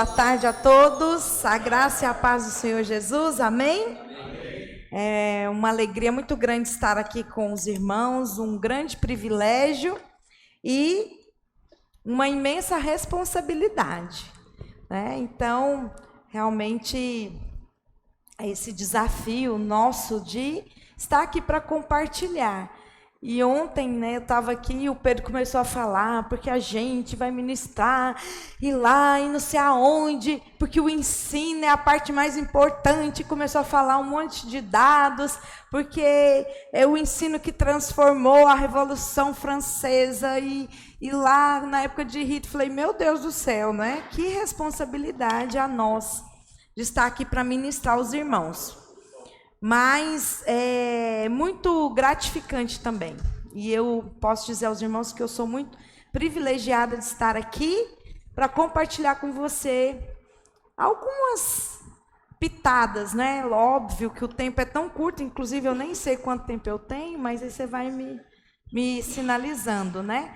boa tarde a todos, a graça e a paz do Senhor Jesus, amém? É uma alegria muito grande estar aqui com os irmãos, um grande privilégio e uma imensa responsabilidade, né? Então, realmente, esse desafio nosso de estar aqui para compartilhar. E ontem, né, eu estava aqui e o Pedro começou a falar, porque a gente vai ministrar, e lá, e não sei aonde, porque o ensino é a parte mais importante, começou a falar um monte de dados, porque é o ensino que transformou a Revolução Francesa, e lá, na época de Hitler, falei, meu Deus do céu, né, que responsabilidade a nós, de estar aqui para ministrar aos irmãos. Mas é muito gratificante também. E eu posso dizer aos irmãos que eu sou muito privilegiada de estar aqui para compartilhar com você algumas pitadas, né? Óbvio que o tempo é tão curto, inclusive eu nem sei quanto tempo eu tenho, mas aí você vai me sinalizando, né?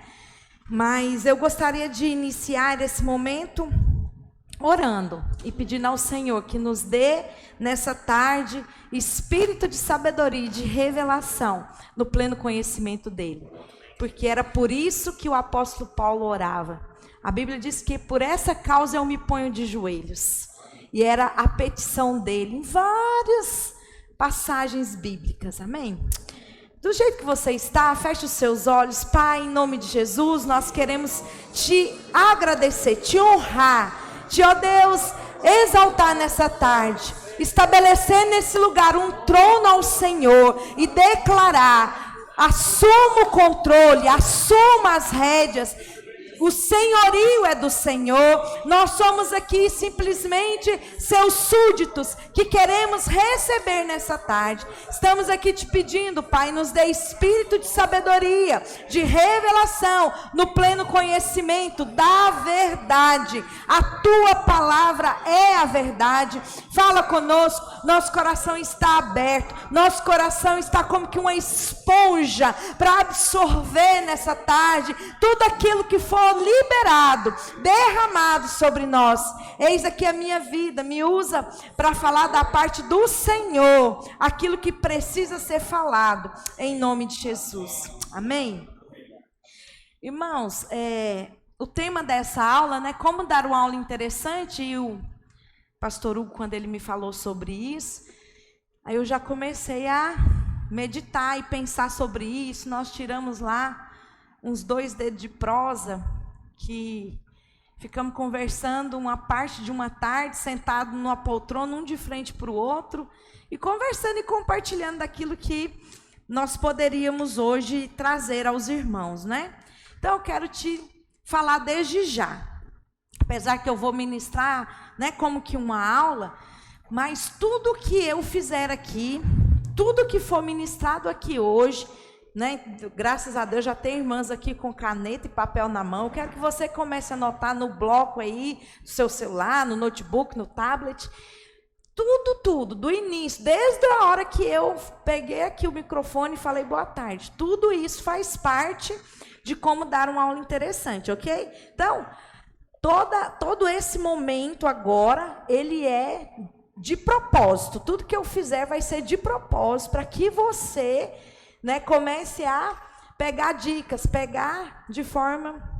Mas eu gostaria de iniciar esse momento orando e pedindo ao Senhor que nos dê nessa tarde espírito de sabedoria e de revelação no pleno conhecimento dele, porque era por isso que o apóstolo Paulo orava. A Bíblia diz que por essa causa eu me ponho de joelhos, e era a petição dele em várias passagens bíblicas, amém? Do jeito que você está, feche os seus olhos. Pai, em nome de Jesus, nós queremos te agradecer, te honrar, ó Deus, exaltar nessa tarde, estabelecer nesse lugar um trono ao Senhor e declarar: assuma o controle, assuma as rédeas, o senhorio é do Senhor. Nós somos aqui simplesmente seus súditos que queremos receber nessa tarde. Estamos aqui te pedindo, Pai, nos dê espírito de sabedoria, de revelação, no pleno conhecimento da verdade. A tua palavra é a verdade. Fala conosco, nosso coração está aberto, nosso coração está como que uma esponja para absorver nessa tarde tudo aquilo que for liberado, derramado sobre nós. Eis aqui a minha vida, me usa para falar da parte do Senhor, aquilo que precisa ser falado, em nome de Jesus, amém? Irmãos, o tema dessa aula, né, como dar uma aula interessante, e o pastor Hugo, quando ele me falou sobre isso, aí eu já comecei a meditar e pensar sobre isso. Nós tiramos lá uns 2 dedos de prosa, que ficamos conversando uma parte de uma tarde, sentado numa poltrona, um de frente para o outro, e conversando e compartilhando daquilo que nós poderíamos hoje trazer aos irmãos, né? Então eu quero te falar desde já, apesar que eu vou ministrar, né, como que uma aula, mas tudo que eu fizer aqui, tudo que for ministrado aqui hoje, né, graças a Deus já tem irmãs aqui com caneta e papel na mão. Eu quero que você comece a anotar no bloco aí, no seu celular, no notebook, no tablet, tudo, do início, desde a hora que eu peguei aqui o microfone e falei boa tarde. Tudo isso faz parte de como dar uma aula interessante, ok? Então, todo esse momento agora, ele é de propósito. Tudo que eu fizer vai ser de propósito, para que você, né, comece a pegar dicas, pegar de forma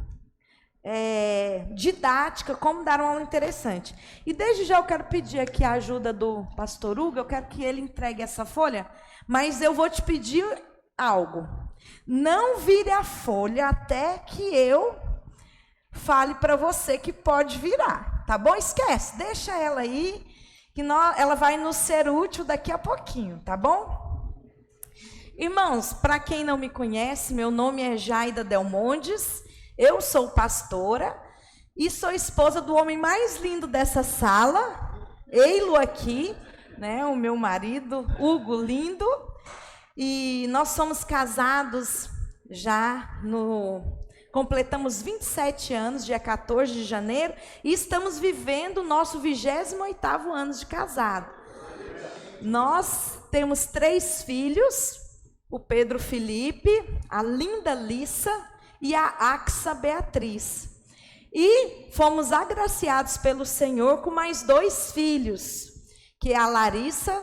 didática como dar uma aula interessante. E desde já eu quero pedir aqui a ajuda do pastor Hugo. Eu quero que ele entregue essa folha, mas eu vou te pedir algo. Não vire a folha até que eu fale para você que pode virar, tá bom? Esquece, deixa ela aí, que ela vai nos ser útil daqui a pouquinho, tá bom? Irmãos, para quem não me conhece, meu nome é Jaida Delmondes, eu sou pastora e sou esposa do homem mais lindo dessa sala, ei-lo aqui, né, o meu marido, Hugo Lindo, e nós somos casados já completamos 27 anos, dia 14 de janeiro, e estamos vivendo o nosso 28º ano de casado. Nós temos 3 filhos, o Pedro Felipe, a linda Lissa e a Axa Beatriz. E fomos agraciados pelo Senhor com mais 2 filhos, que é a Larissa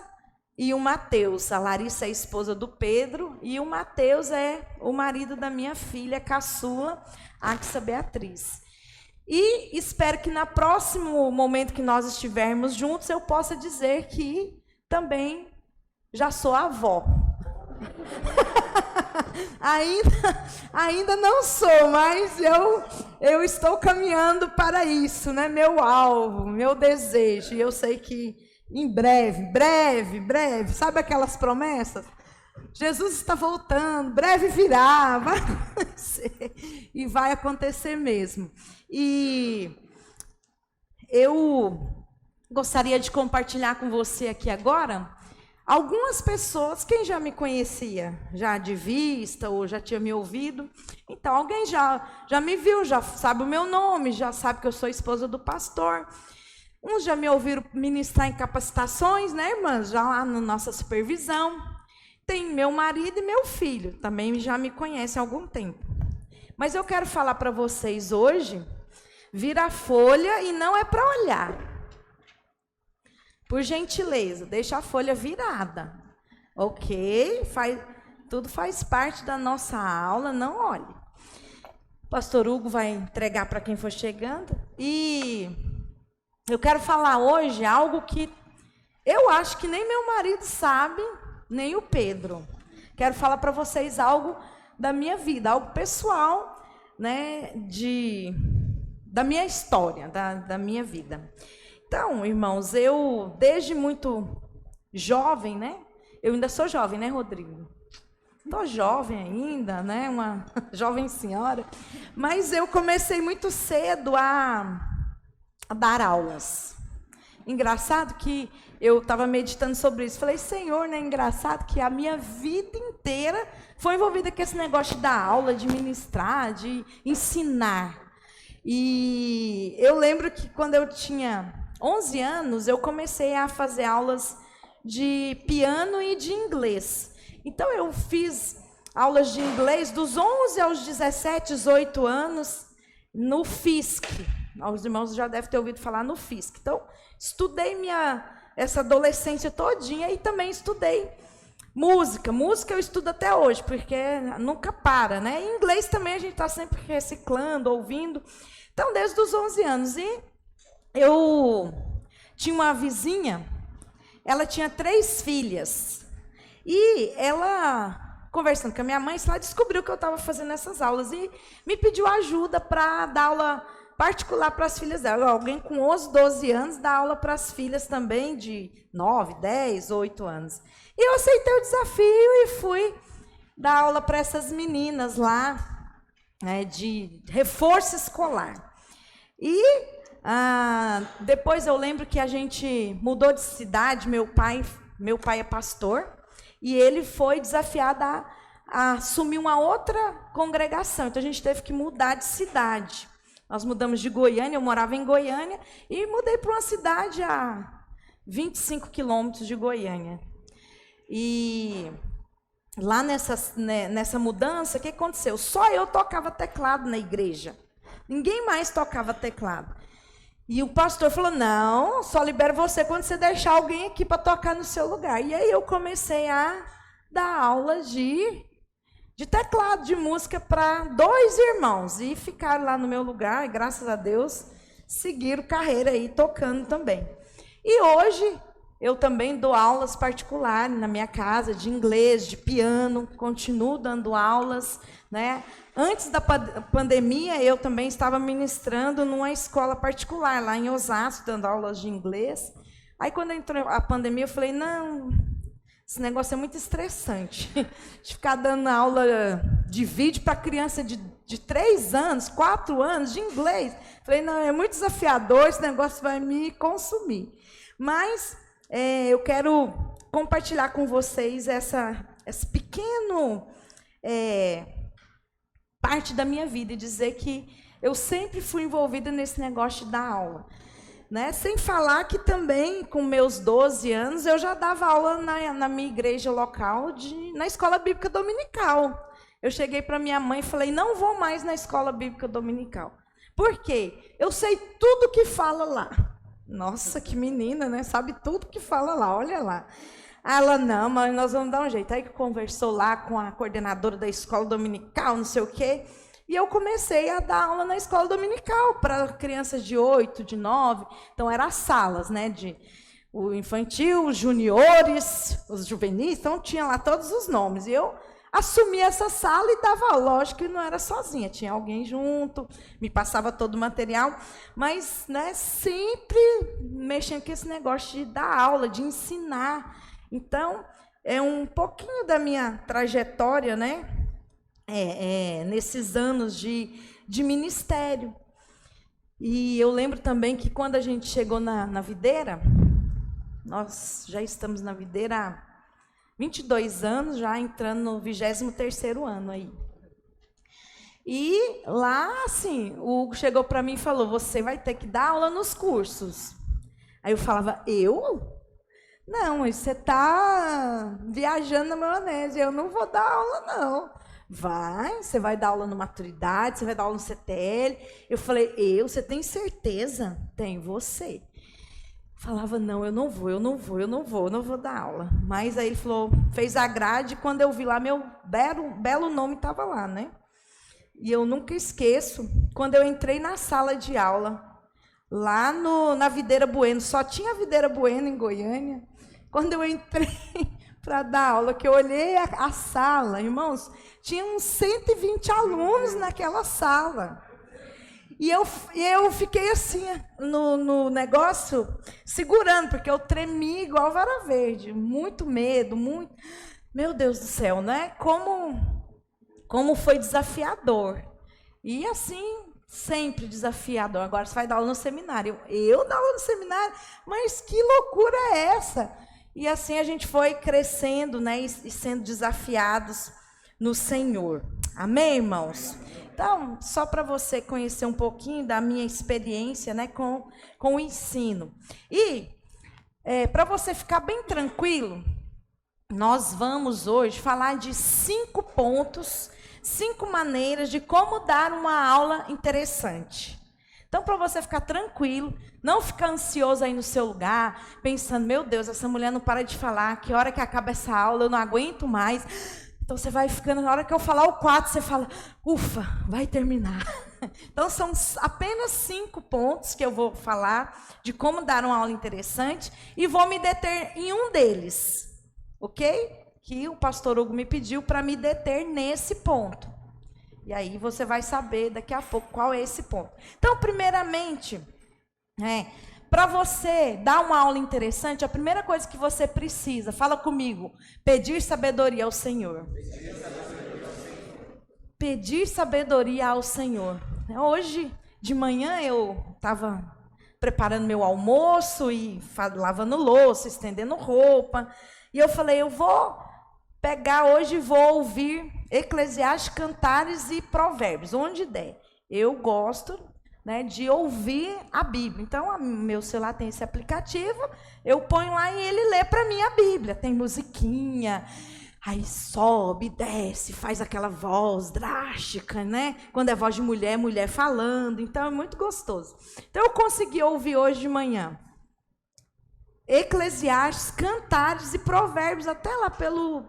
e o Mateus. A Larissa é a esposa do Pedro e o Mateus é o marido da minha filha caçula, Axa Beatriz. E espero que no próximo momento que nós estivermos juntos, eu possa dizer que também já sou avó. ainda não sou, mas eu estou caminhando para isso, né? Meu alvo, meu desejo. E eu sei que em breve, sabe aquelas promessas? Jesus está voltando, breve virá, vai acontecer, e vai acontecer mesmo. E eu gostaria de compartilhar com você aqui agora algumas pessoas, quem já me conhecia, já de vista ou já tinha me ouvido, então alguém já me viu, já sabe o meu nome, já sabe que eu sou esposa do pastor. Uns já me ouviram ministrar em capacitações, né, irmãs? Já lá na nossa supervisão. Tem meu marido e meu filho, também já me conhecem há algum tempo. Mas eu quero falar para vocês hoje, vira a folha e não é para olhar. Por gentileza, deixa a folha virada. Ok? Tudo faz parte da nossa aula, não olhe. O pastor Hugo vai entregar para quem for chegando. E eu quero falar hoje algo que eu acho que nem meu marido sabe, nem o Pedro. Quero falar para vocês algo da minha vida, algo pessoal, né, da minha história, da minha vida. Então, irmãos, eu desde muito jovem, né? Eu ainda sou jovem, né, Rodrigo? Estou jovem ainda, né? Uma jovem senhora. Mas eu comecei muito cedo a dar aulas. Engraçado que eu estava meditando sobre isso. Falei, Senhor, né? Engraçado que a minha vida inteira foi envolvida com esse negócio de dar aula, de ministrar, de ensinar. E eu lembro que quando eu tinha 11 anos, eu comecei a fazer aulas de piano e de inglês. Então, eu fiz aulas de inglês dos 11 aos 17, 18 anos no FISC. Os irmãos já devem ter ouvido falar no FISC. Então, estudei essa adolescência todinha e também estudei música. Música eu estudo até hoje, porque nunca para, né? Em inglês também a gente está sempre reciclando, ouvindo. Então, desde os 11 anos. E eu tinha uma vizinha, ela tinha 3 filhas. E ela, conversando com a minha mãe, ela descobriu que eu estava fazendo essas aulas e me pediu ajuda para dar aula particular para as filhas dela. Alguém com 11, 12 anos dá aula para as filhas também de 9, 10, 8 anos. E eu aceitei o desafio e fui dar aula para essas meninas lá, né, de reforço escolar. E depois eu lembro que a gente mudou de cidade, meu pai é pastor, e ele foi desafiado a assumir uma outra congregação. Então a gente teve que mudar de cidade. Nós mudamos de Goiânia, eu morava em Goiânia, e mudei para uma cidade a 25 quilômetros de Goiânia. E lá nessa mudança, o que aconteceu? Só eu tocava teclado na igreja. Ninguém mais tocava teclado. E o pastor falou, não, só libero você quando você deixar alguém aqui para tocar no seu lugar. E aí eu comecei a dar aula de teclado, de música para 2 irmãos. E ficaram lá no meu lugar, e graças a Deus, seguiram carreira aí, tocando também. E hoje, eu também dou aulas particulares na minha casa, de inglês, de piano, continuo dando aulas, né? Antes da pandemia, eu também estava ministrando numa escola particular, lá em Osasco, dando aulas de inglês. Aí, quando entrou a pandemia, eu falei, não, esse negócio é muito estressante, de ficar dando aula de vídeo para criança de 3 anos, 4 anos, de inglês. Falei, não, é muito desafiador, esse negócio vai me consumir. Mas eu quero compartilhar com vocês esse pequeno parte da minha vida e dizer que eu sempre fui envolvida nesse negócio de dar aula. Né? Sem falar que também, com meus 12 anos, eu já dava aula na minha igreja local, na escola bíblica dominical. Eu cheguei para minha mãe e falei, não vou mais na escola bíblica dominical. Por quê? Eu sei tudo que fala lá. Nossa, que menina, né? Sabe tudo que fala lá, olha lá. Ela, não, mas nós vamos dar um jeito. Aí que conversou lá com a coordenadora da escola dominical, não sei o quê. E eu comecei a dar aula na escola dominical para crianças de 8, de 9. Então, eram as salas, né? O infantil, os juniores, os juvenis. Então, tinha lá todos os nomes. E eu assumi essa sala e dava aula. Lógico que não era sozinha, tinha alguém junto, me passava todo o material. Mas, né, sempre mexendo com esse negócio de dar aula, de ensinar. Então, é um pouquinho da minha trajetória, né? Nesses anos de ministério. E eu lembro também que quando a gente chegou na videira, nós já estamos na videira há 22 anos, já entrando no 23º ano aí. E lá, assim, o Hugo chegou para mim e falou, você vai ter que dar aula nos cursos. Aí eu falava, eu? Não, você está viajando na maionese, eu não vou dar aula, não. Você vai dar aula no Maturidade, você vai dar aula no CTL. Eu falei, você tem certeza? Tem, você. Falava, não, eu não vou dar aula. Mas aí ele falou, fez a grade, quando eu vi lá, meu belo nome estava lá, né? E eu nunca esqueço, quando eu entrei na sala de aula, lá na Videira Bueno, só tinha Videira Bueno em Goiânia. Quando eu entrei para dar aula, que eu olhei a sala, irmãos, tinha uns 120 alunos naquela sala. E eu fiquei assim, no negócio, segurando, porque eu tremi igual vara verde. Muito medo, muito... Meu Deus do céu, né? Como foi desafiador. E assim, sempre desafiador. Agora você vai dar aula no seminário. Eu dar aula no seminário? Mas que loucura é essa? E assim a gente foi crescendo, né? E sendo desafiados no Senhor. Amém, irmãos? Então, só para você conhecer um pouquinho da minha experiência, né, com o ensino. E, para você ficar bem tranquilo, nós vamos hoje falar de 5 pontos, 5 maneiras de como dar uma aula interessante. Então, para você ficar tranquilo, não ficar ansioso aí no seu lugar, pensando, meu Deus, essa mulher não para de falar, que hora que acaba essa aula, eu não aguento mais. Então, você vai ficando, na hora que eu falar o 4, você fala, ufa, vai terminar. Então, são apenas 5 pontos que eu vou falar de como dar uma aula interessante e vou me deter em um deles, ok? Que o pastor Hugo me pediu para me deter nesse ponto. E aí você vai saber daqui a pouco qual é esse ponto. Então, primeiramente, para você dar uma aula interessante, a primeira coisa que você precisa, fala comigo, pedir sabedoria ao Senhor. Pedir sabedoria ao Senhor. Hoje de manhã eu estava preparando meu almoço e lavando louça, estendendo roupa. E eu falei, eu vou pegar hoje e vou ouvir Eclesiastes, Cantares e Provérbios, onde der. Eu gosto, né, de ouvir a Bíblia. Então, meu celular tem esse aplicativo, eu ponho lá e ele lê para mim a Bíblia. Tem musiquinha, aí sobe, desce, faz aquela voz drástica, né? Quando é voz de mulher, mulher falando. Então, é muito gostoso. Então, eu consegui ouvir hoje de manhã Eclesiastes, Cantares e Provérbios, até lá pelo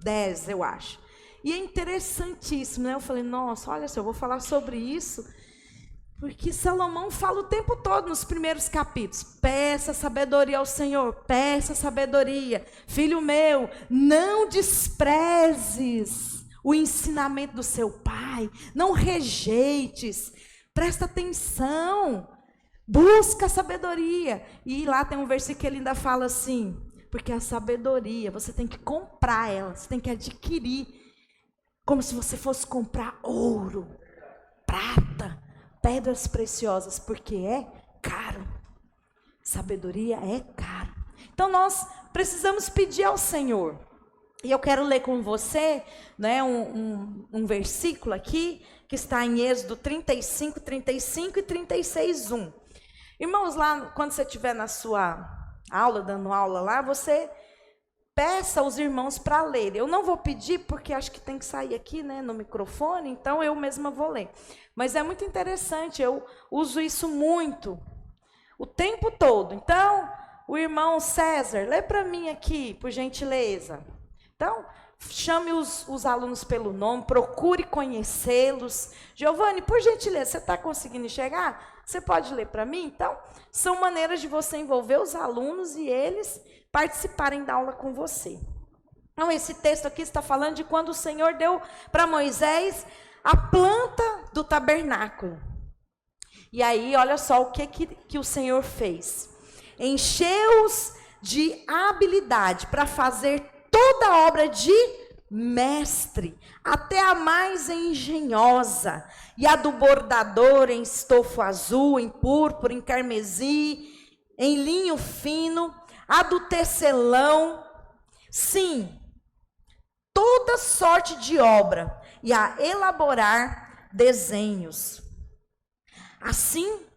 10, eu acho. E é interessantíssimo, né? Eu falei, nossa, olha só, eu vou falar sobre isso, porque Salomão fala o tempo todo nos primeiros capítulos. Peça sabedoria ao Senhor, peça sabedoria. Filho meu, não desprezes o ensinamento do seu pai, não rejeites, presta atenção, busca sabedoria. E lá tem um versículo que ele ainda fala assim, porque a sabedoria, você tem que comprar ela, você tem que adquirir, como se você fosse comprar ouro, prata, pedras preciosas, porque é caro. Sabedoria é caro. Então, nós precisamos pedir ao Senhor. E eu quero ler com você, né, um versículo aqui, que está em Êxodo 35, 35 e 36, 1. Irmãos, lá, quando você estiver na sua aula, dando aula lá, você peça aos irmãos para ler. Eu não vou pedir, porque acho que tem que sair aqui, né, no microfone, então eu mesma vou ler. Mas é muito interessante, eu uso isso muito, o tempo todo. Então, o irmão César, lê para mim aqui, por gentileza. Então, chame os alunos pelo nome, procure conhecê-los. Giovanni, por gentileza, você está conseguindo enxergar? Você pode ler para mim? Então, são maneiras de você envolver os alunos e eles participarem da aula com você. Então, esse texto aqui está falando de quando o Senhor deu para Moisés a planta do tabernáculo. E aí, olha só o que o Senhor fez. Encheu-os de habilidade para fazer toda a obra de mestre, até a mais engenhosa, e a do bordador em estofo azul, em púrpura, em carmesim, em linho fino, a do tecelão, sim, toda sorte de obra, e a elaborar desenhos. Assim,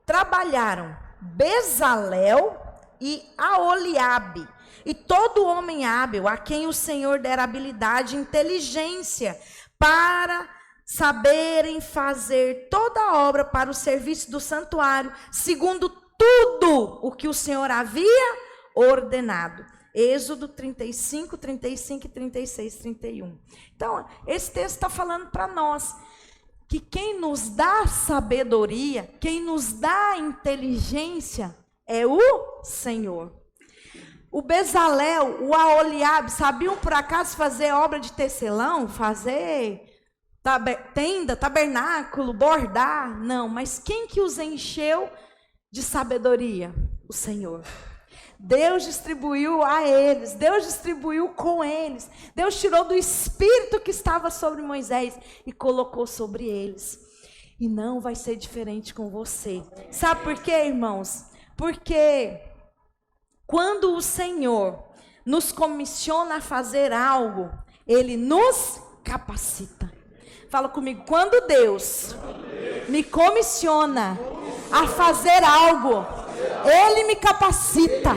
trabalharam Bezalel e Aholiabe, e todo homem hábil, a quem o Senhor dera habilidade e inteligência, para saberem fazer toda a obra para o serviço do santuário, segundo tudo o que o Senhor havia ordenado. Êxodo 35, 35 e 36, 31. Então, esse texto está falando para nós que quem nos dá sabedoria, quem nos dá inteligência é o Senhor. O Bezalel, o Aholiabe, sabiam por acaso fazer obra de tecelão, fazer tenda, tabernáculo, bordar? Não, mas quem que os encheu de sabedoria? O Senhor. Deus distribuiu a eles, Deus distribuiu com eles. Deus tirou do espírito que estava sobre Moisés e colocou sobre eles. E não vai ser diferente com você. Sabe por quê, irmãos? Porque quando o Senhor nos comissiona a fazer algo, Ele nos capacita. Fala comigo, quando Deus me comissiona a fazer algo, Ele me capacita.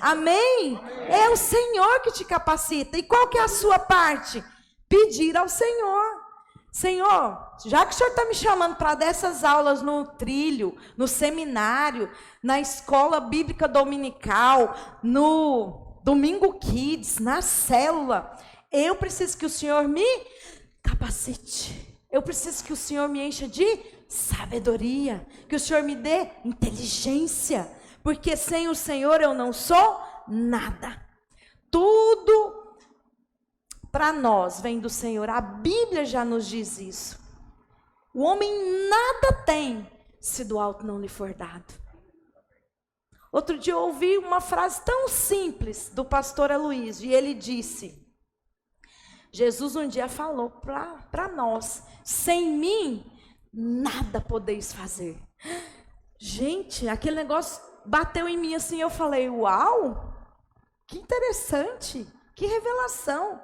Amém? É o Senhor que te capacita. E qual que é a sua parte? Pedir ao Senhor. Senhor, já que o Senhor está me chamando para dessas aulas no trilho, no seminário, na escola bíblica dominical, no Domingo Kids, na célula, eu preciso que o Senhor me capacite. Eu preciso que o Senhor me encha de sabedoria, que o Senhor me dê inteligência, porque sem o Senhor eu não sou nada. Tudo para nós vem do Senhor. A Bíblia já nos diz isso. O homem nada tem se do alto não lhe for dado. Outro dia eu ouvi uma frase tão simples do pastor Aloysio, e ele disse: Jesus um dia falou para nós: sem mim nada podeis fazer. Gente, aquele negócio bateu em mim assim, eu falei: uau, que interessante, que revelação.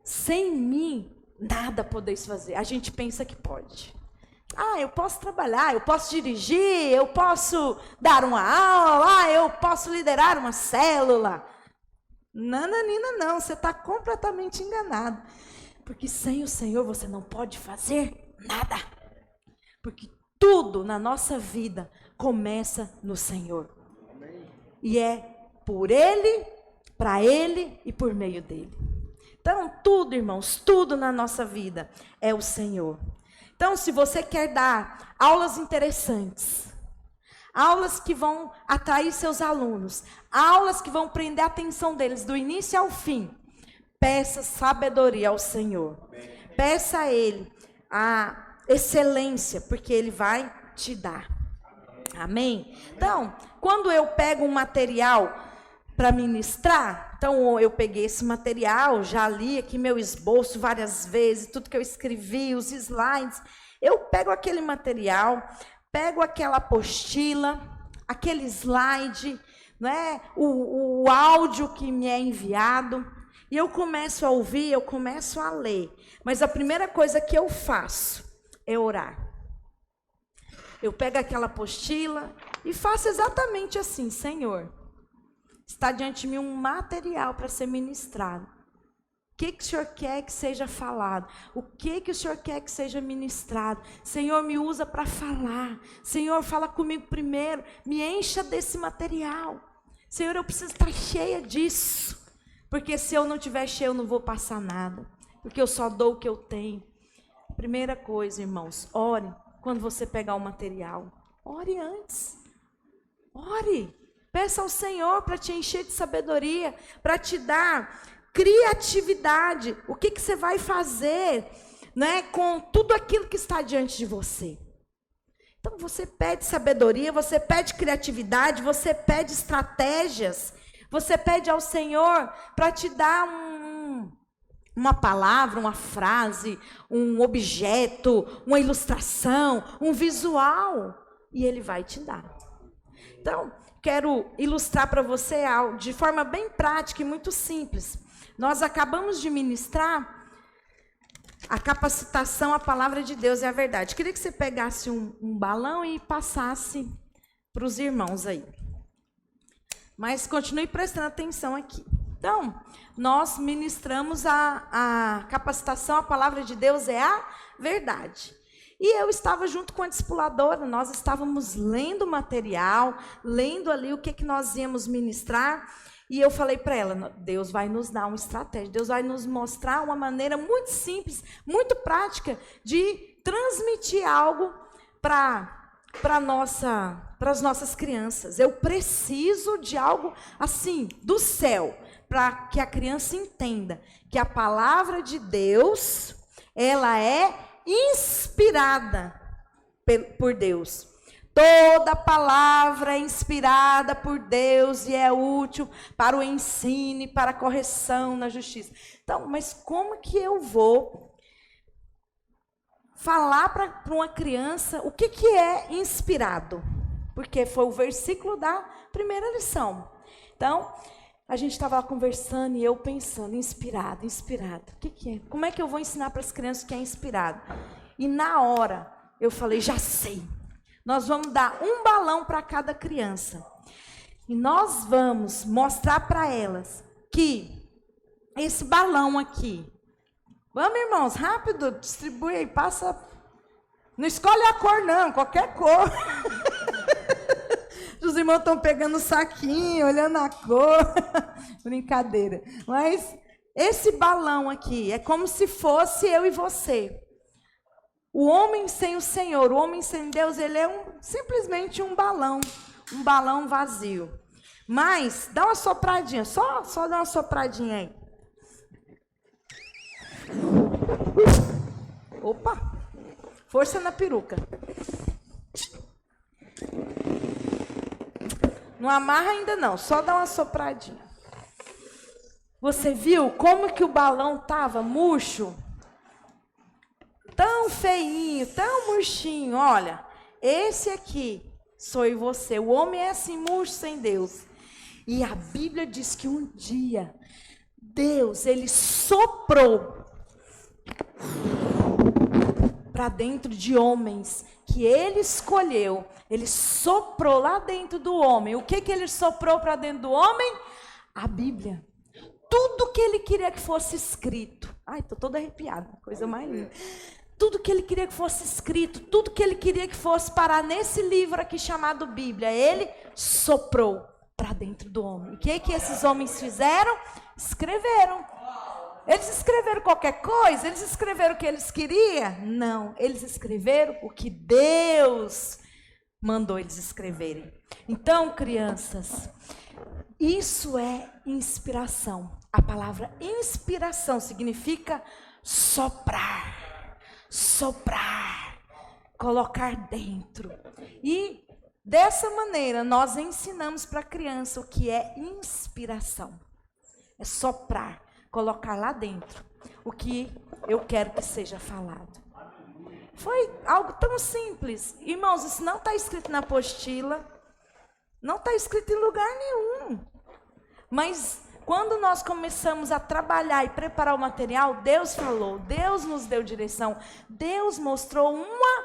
Sem mim nada podeis fazer. A gente pensa que pode. Eu posso trabalhar, eu posso dirigir, eu posso dar uma aula, eu posso liderar uma célula. Nananina, não, você está completamente enganado. Porque sem o Senhor você não pode fazer nada. Porque tudo na nossa vida começa no Senhor. E é por Ele, para Ele e por meio dEle. Então, tudo, irmãos, tudo na nossa vida é o Senhor. Então, se você quer dar aulas interessantes, aulas que vão atrair seus alunos, aulas que vão prender a atenção deles do início ao fim, peça sabedoria ao Senhor. Peça a Ele a excelência, porque Ele vai te dar. Amém? Então, quando eu pego um material para ministrar, então eu peguei esse material, já li aqui meu esboço várias vezes, tudo que eu escrevi, os slides, eu pego aquele material, pego aquela apostila, aquele slide, né, o áudio que me é enviado, e eu começo a ouvir, eu começo a ler, mas a primeira coisa que eu faço é orar. Eu pego aquela apostila, e faça exatamente assim: Senhor, está diante de mim um material para ser ministrado. O que o Senhor quer que seja falado? O que o Senhor quer que seja ministrado? Senhor, me usa para falar. Senhor, fala comigo primeiro. Me encha desse material. Senhor, eu preciso estar cheia disso. Porque se eu não estiver cheia, eu não vou passar nada. Porque eu só dou o que eu tenho. Primeira coisa, irmãos, ore quando você pegar o material. Ore antes. Ore. Peça ao Senhor para te encher de sabedoria, para te dar criatividade. O que você vai fazer, né, com tudo aquilo que está diante de você? Então você pede sabedoria, você pede criatividade, você pede estratégias, você pede ao Senhor para te dar uma palavra, uma frase, um objeto, uma ilustração, um visual, e Ele vai te dar. Então, quero ilustrar para você algo de forma bem prática e muito simples. Nós acabamos de ministrar a capacitação à palavra de Deus é a verdade. Queria que você pegasse um balão e passasse para os irmãos aí. Mas continue prestando atenção aqui. Então, nós ministramos a capacitação à palavra de Deus é a verdade. E eu estava junto com a discipuladora, nós estávamos lendo o material, lendo ali o que nós íamos ministrar. E eu falei para ela, Deus vai nos dar uma estratégia, Deus vai nos mostrar uma maneira muito simples, muito prática de transmitir algo para as nossas crianças. Eu preciso de algo assim, do céu, para que a criança entenda que a palavra de Deus, ela é inspirada por Deus. Toda palavra é inspirada por Deus e é útil para o ensino e para a correção na justiça. Então, mas como que eu vou falar para uma criança o que é inspirado? Porque foi o versículo da primeira lição. Então, a gente estava lá conversando e eu pensando, inspirado. O que é? Como é que eu vou ensinar para as crianças o que é inspirado? E na hora, eu falei, já sei. Nós vamos dar um balão para cada criança. E nós vamos mostrar para elas que esse balão aqui... Vamos, irmãos, rápido, distribui aí, passa... Não escolhe a cor, não, qualquer cor. Os irmãos estão pegando o saquinho, olhando a cor. Brincadeira. Mas esse balão aqui é como se fosse eu e você. O homem sem o Senhor, o homem sem Deus, ele é simplesmente um balão vazio. Mas, dá uma sopradinha, só dá uma sopradinha aí. Opa, força na peruca. Não amarra ainda não, só dá uma sopradinha. Você viu como que o balão estava murcho? Tão feinho, tão murchinho. Olha, esse aqui sou eu e você. O homem é assim, murcho sem Deus. E a Bíblia diz que um dia Deus, ele soprou para dentro de homens que ele escolheu. Ele soprou lá dentro do homem. O que ele soprou para dentro do homem? A Bíblia. Tudo que ele queria que fosse escrito. Ai, estou toda arrepiada, coisa mais linda. Tudo que ele queria que fosse escrito, tudo que ele queria que fosse parar nesse livro aqui chamado Bíblia, ele soprou para dentro do homem. O que esses homens fizeram? Escreveram. Eles escreveram qualquer coisa? Eles escreveram o que eles queriam? Não, eles escreveram o que Deus mandou eles escreverem. Então, crianças, isso é inspiração. A palavra inspiração significa soprar. Soprar, colocar dentro. E dessa maneira nós ensinamos para a criança o que é inspiração. É soprar, colocar lá dentro o que eu quero que seja falado. Foi algo tão simples. Irmãos, isso não está escrito na apostila, não está escrito em lugar nenhum. Mas quando nós começamos a trabalhar e preparar o material, Deus falou, Deus nos deu direção, Deus mostrou uma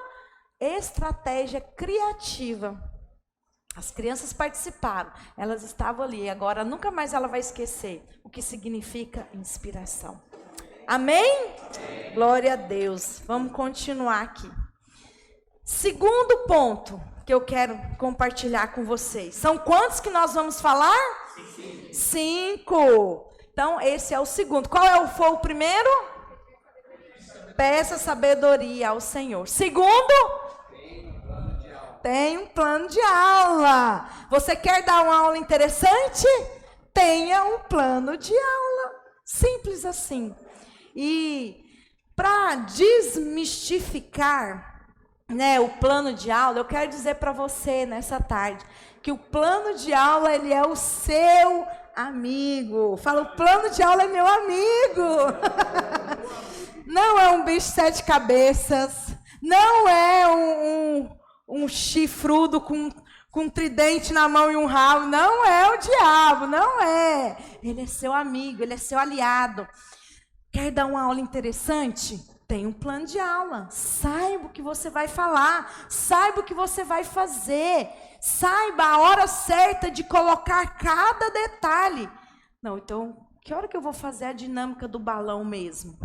estratégia criativa. As crianças participaram, elas estavam ali. Agora, nunca mais ela vai esquecer o que significa inspiração. Amém? Glória a Deus. Vamos continuar aqui. Segundo ponto que eu quero compartilhar com vocês. São quantos que nós vamos falar? 5. Então, esse é o segundo. Qual foi o primeiro? Peça sabedoria ao Senhor. Segundo? Tem um plano de aula. Você quer dar uma aula interessante? Tenha um plano de aula. Simples assim. E para desmistificar, né, o plano de aula, eu quero dizer para você nessa tarde que o plano de aula, ele é o seu amigo. Fala, o plano de aula é meu amigo. Não é um bicho de 7 cabeças. Não é um chifrudo com um tridente na mão e um rabo. Não é o diabo, não é. Ele é seu amigo, ele é seu aliado. Quer dar uma aula interessante? Tem um plano de aula. Saiba o que você vai falar. Saiba o que você vai fazer. Saiba a hora certa de colocar cada detalhe. Não, então, que hora que eu vou fazer a dinâmica do balão mesmo?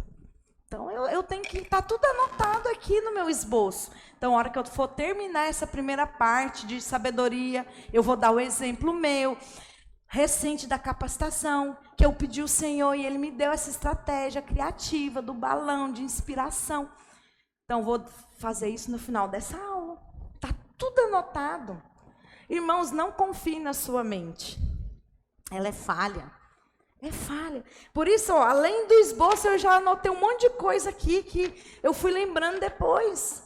Então, eu tenho que estar tudo anotado aqui no meu esboço. Então, a hora que eu for terminar essa primeira parte de sabedoria, eu vou dar o exemplo meu, recente da capacitação, que eu pedi ao Senhor e Ele me deu essa estratégia criativa do balão de inspiração. Então, vou fazer isso no final dessa aula. Está tudo anotado. Irmãos, não confie na sua mente. Ela é falha. É falha. Por isso, ó, além do esboço, eu já anotei um monte de coisa aqui que eu fui lembrando depois.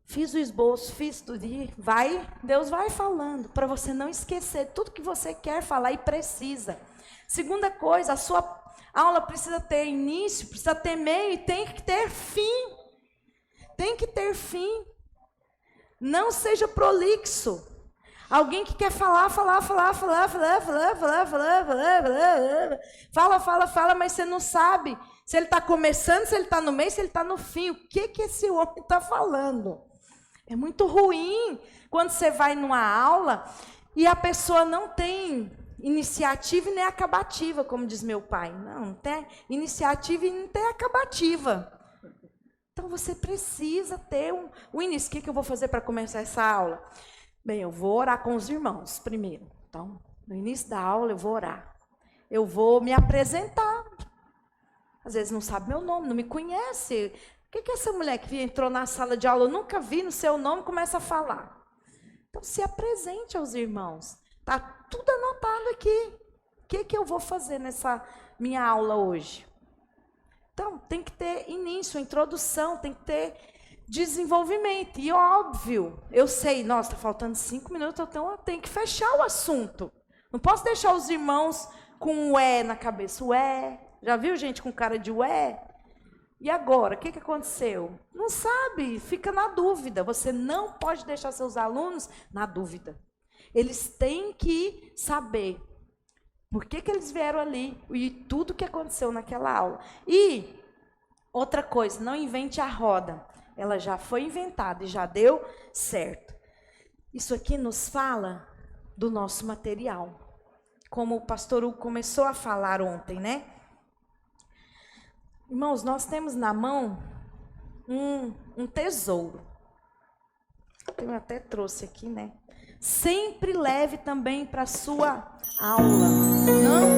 Fiz o esboço, fiz tudo e Deus vai falando para você não esquecer tudo que você quer falar e precisa. Segunda coisa, a sua aula precisa ter início, precisa ter meio e tem que ter fim. Tem que ter fim. Não seja prolixo. Alguém que quer falar, fala, mas você não sabe se ele está começando, se ele está no meio, se ele está no fim. O que esse homem está falando? É muito ruim quando você vai numa aula e a pessoa não tem iniciativa e nem acabativa, como diz meu pai. Não tem iniciativa e não tem acabativa. Então, você precisa ter o início. O que eu vou fazer para começar essa aula? Bem, eu vou orar com os irmãos primeiro. Então, no início da aula, eu vou orar. Eu vou me apresentar. Às vezes não sabe meu nome, não me conhece. O que é essa mulher que entrou na sala de aula, eu nunca vi no seu nome, começa a falar? Então, se apresente aos irmãos. Está tudo anotado aqui. O que eu vou fazer nessa minha aula hoje? Então, tem que ter início, introdução, tem que ter desenvolvimento. E óbvio, eu sei, nossa, está faltando 5 minutos, então eu tenho que fechar o assunto. Não posso deixar os irmãos com um ué na cabeça. Ué, já viu gente com cara de ué? E agora, o que aconteceu? Não sabe, fica na dúvida. Você não pode deixar seus alunos na dúvida. Eles têm que saber por que eles vieram ali e tudo que aconteceu naquela aula. E outra coisa, não invente a roda. Ela já foi inventada e já deu certo. Isso aqui nos fala do nosso material. Como o pastor Hugo começou a falar ontem, né? Irmãos, nós temos na mão um tesouro. Eu até trouxe aqui, né? Sempre leve também para a sua aula. Não